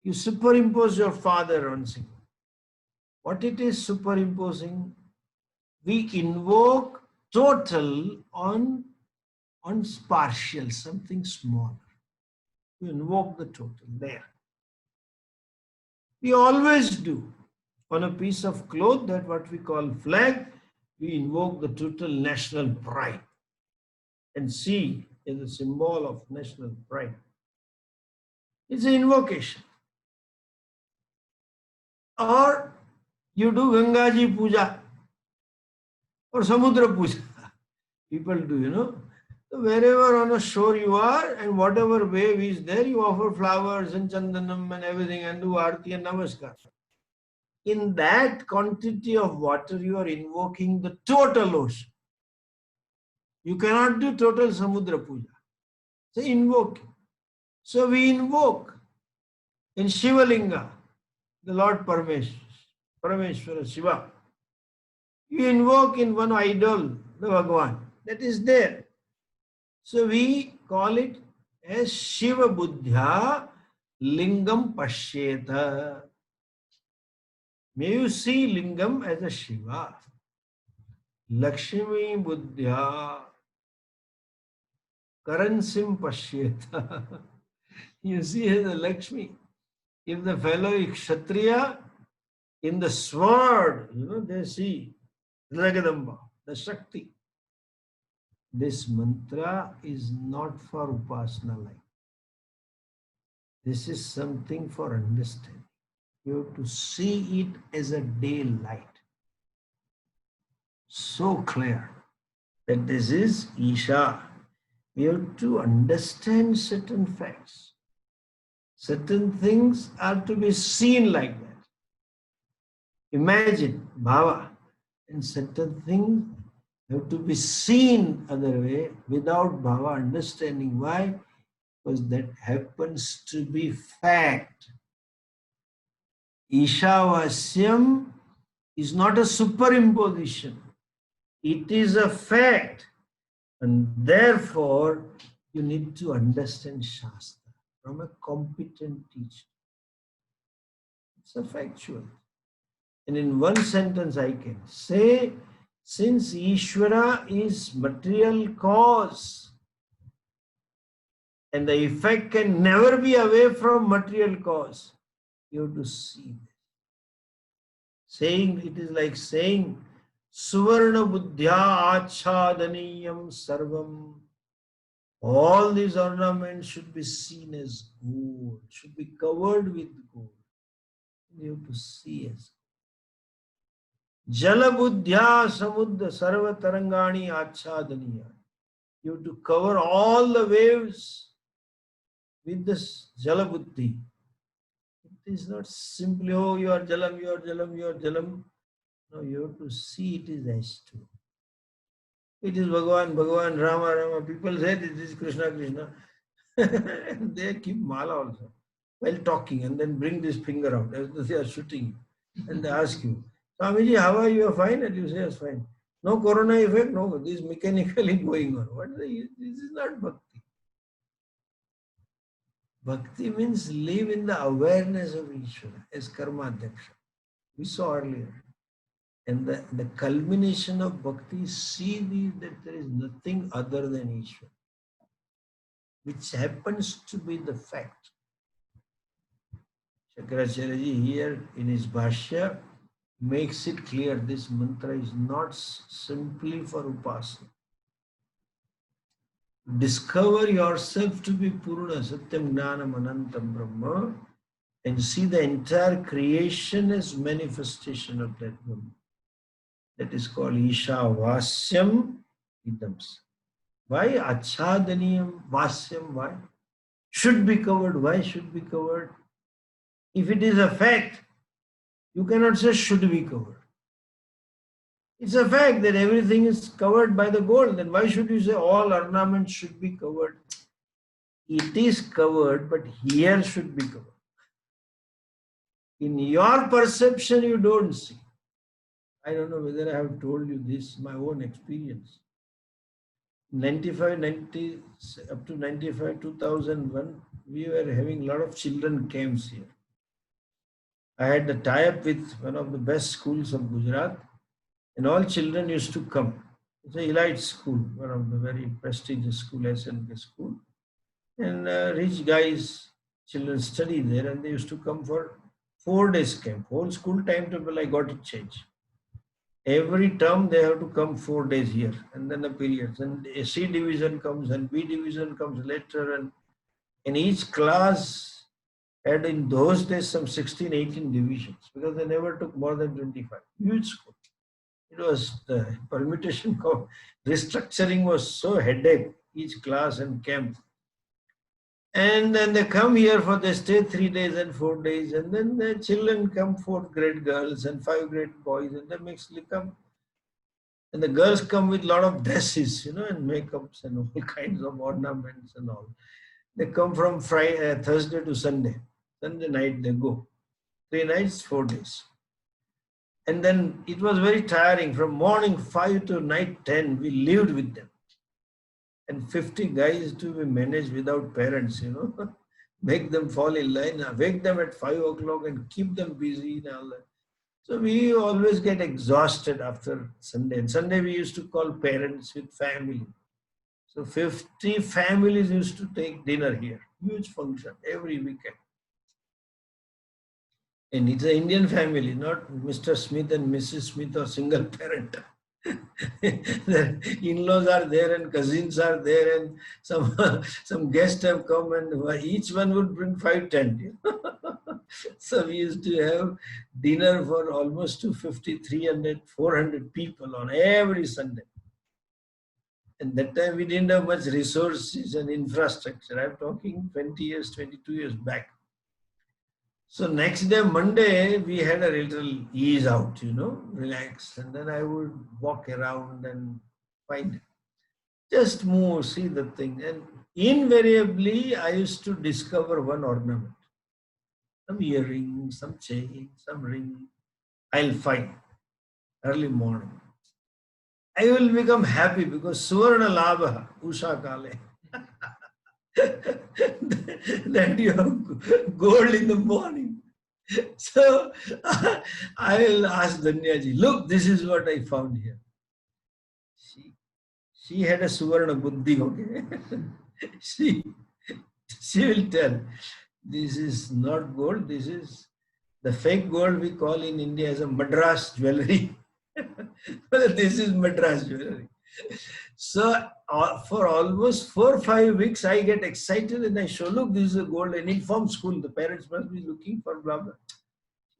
Speaker 1: You superimpose your father on something. What it is superimposing? We invoke total on partial, something small. We invoke the total there. We always do. On a piece of cloth, that what we call flag, we invoke the total national pride. And sea is a symbol of national pride. It's an invocation. Or you do Gangaji Puja or Samudra Puja. People do, So wherever on a shore you are and whatever wave is there, you offer flowers and chandanam and everything and do arti and namaskar. In that quantity of water, you are invoking the total ocean. You cannot do total samudra puja. So invoke. So we invoke in Shivalinga, the Lord Parameshwara Shiva. You invoke in one idol, the Bhagavan. That is there. So we call it as Shiva Buddhya Lingam Pashyeta. May you see Lingam as a Shiva. Lakshmi Buddhya Karansim Pashyeta. You see as a Lakshmi. If the fellow is Kshatriya, in the sword, they see Ragadamba, the Shakti. This mantra is not for Upasana life. This is something for understanding. You have to see it as a daylight. So clear that this is Isha. We have to understand certain facts. Certain things are to be seen like that. Imagine bhava, and certain things have to be seen other way without bhava understanding. Why? Because that happens to be fact. Ishavasyam is not a superimposition. It is a fact. And therefore, you need to understand Shastra from a competent teacher. It's a factual. And in one sentence I can say, since Ishvara is material cause, and the effect can never be away from material cause, you have to see this. Saying, it is like saying, Suvarna Buddhya Achadaniyam Sarvam. All these ornaments should be seen as gold, should be covered with gold. You have to see as Jala Buddhya Samudra Sarva Tarangani Achadaniya. You have to cover all the waves with this Jala Buddhi. It is not simply, oh, you are Jalam, you are Jalam, you are Jalam. No, you have to see it is H2. It is Bhagavan, Bhagavan, Rama, Rama. People say this is Krishna, Krishna. And they keep mala also while talking and then bring this finger out as they are shooting you. And they ask you, Swamiji, how are you? You are fine? And you say, yes, fine. No corona effect? No, this is mechanically going on. What is this is not bhakti. Bhakti means live in the awareness of Ishvara as karma adhyaksha. We saw earlier. And the culmination of bhakti is see that there is nothing other than Ishvara, which happens to be the fact. Shankaracharya ji here in his Bhashya makes it clear this mantra is not simply for upasana. Discover yourself to be Purna, Satyam Gnanam Anantam Brahma, and see the entire creation as manifestation of that Brahma. That is called Ishavasyam Idams. Why? Achadaniyam Vasyam. Why? Should be covered. Why should be covered? If it is a fact, you cannot say should be covered. It's a fact that everything is covered by the gold. Then why should you say all ornaments should be covered? It is covered, but here should be covered. In your perception, you don't see. I don't know whether I have told you this, my own experience. 95, 90, up to 95, 2001, we were having a lot of children camps here. I had a tie-up with one of the best schools of Gujarat, and all children used to come. It's an elite school, one of the very prestigious school, SNK school. And rich guys, children study there, and they used to come for 4 days camp. Whole school timetable, I got it changed. Every term they have to come 4 days here, and then a period. And a C division comes, and B division comes later, and in each class had in those days some 16, 18 divisions, because they never took more than 25. Huge school. It was the permutation, restructuring was so headache. each class and camp. And then they come here they stay 3 days and 4 days, and then the children come, 4th grade girls and 5th grade boys, and they mostly come. And the girls come with a lot of dresses, and makeups and all kinds of ornaments and all. They come from Thursday to Sunday. Sunday night they go. 3 nights, 4 days. And then it was very tiring. From morning 5 to night 10, we lived with them. And 50 guys to be managed without parents, Make them fall in line, wake them at 5 o'clock and keep them busy and all that. So we always get exhausted after Sunday. And Sunday we used to call parents with family. So 50 families used to take dinner here. Huge function every weekend. And it's an Indian family, not Mr. Smith and Mrs. Smith or single parent. The in-laws are there and cousins are there and some guests have come and each one would bring 5 tent. So we used to have dinner for almost 250, 300, 400 people on every Sunday. And that time we didn't have much resources and infrastructure. I'm talking 20 years, 22 years back. So next day, Monday, we had a little ease out, relax. And then I would walk around and find, just move, see the thing. And invariably, I used to discover one ornament. Some earring, some chain, some ring. I'll find early morning. I will become happy because Suvarna Labha, Usha Kale. That you have gold in the morning. So I will ask Danyaji, look, this is what I found here. She had a Suvarna Buddhi, okay? She will tell, this is not gold, this is the fake gold we call in India as a Madras jewelry. This is Madras jewelry. So for almost 4 or 5 weeks, I get excited and I show, look, this is a gold, and inform school. The parents must be looking for blah, blah.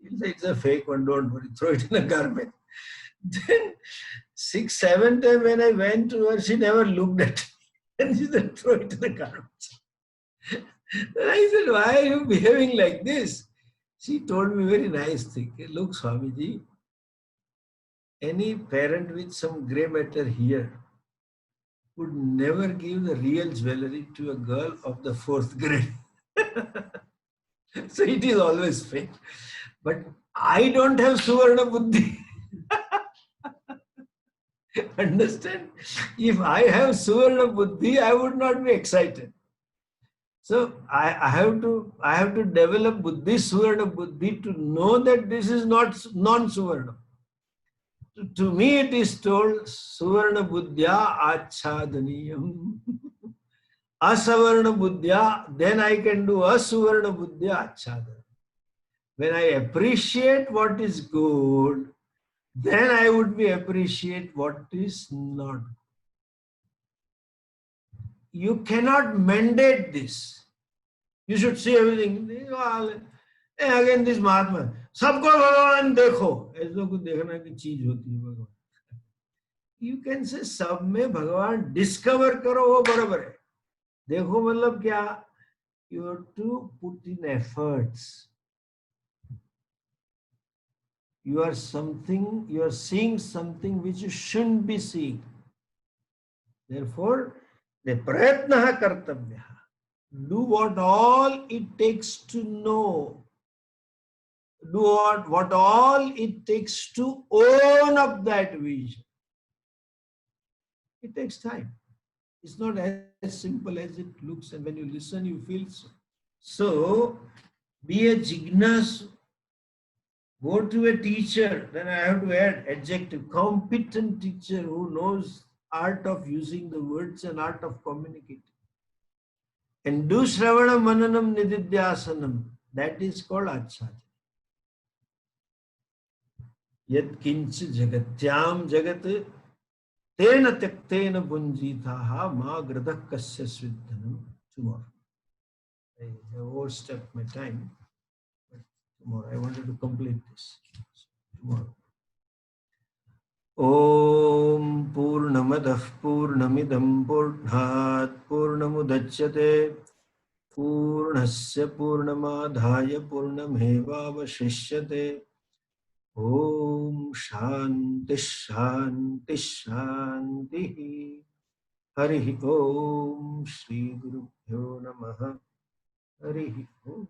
Speaker 1: He'll say, it's a fake one, don't worry, throw it in a garbage. Then 6, 7 times when I went to her, she never looked at me. And she said, throw it in the garbage. Then I said, why are you behaving like this? She told me a very nice thing. Look, Swamiji, any parent with some grey matter here would never give the real jewelry to a girl of the 4th grade. So it is always fake. But I don't have Suvarna Buddhi. Understand? If I have Suvarna Buddhi, I would not be excited. So I have to develop Buddhi, Suvarna Buddhi, to know that this is not non-Suvarna. To me it is told, Suvarna Buddhya Achhadaniyam. Asavarna Buddhya, then I can do Asuvarna Buddhya Achhadaniyam. When I appreciate what is good, then I would be appreciate what is not. You cannot mandate this. You should see everything. Again, this Mahatma. Sabko Bhagavan dekho. ऐसो कुछ देखना की चीज होती है भगवान. You can say सब में भगवान discover करो वो बराबर है. देखो मतलब क्या? You have to put in efforts. You are seeing something which you shouldn't be seeing. Therefore, the prayatna kartavya. Do what all it takes to know. Do what all it takes to own up that vision. It takes time. It's not as simple as it looks, and when you listen, you feel so. So, be a jignasu. Go to a teacher, then I have to add adjective, competent teacher who knows art of using the words and art of communicating. And do Shravana Mananam Nididhyasanam. That is called Achhadana. Yat kinch jagatyam jagat tena tyaktena bunjitaha ma gradak kasya sviddhanam. Tomorrow. I have overstepped my time. Tomorrow. I wanted to complete this tomorrow. Om Purnamad पूर्णमदः पूर्णमिदं पूर्णात् पूर्णमुदच्यते पूर्णस्य पूर्णमादाय पूर्णमेवावशिष्यते। ओम शांति शांति शांति। हरि ओम। श्री गुरुभ्यो नमः। हरि ओम।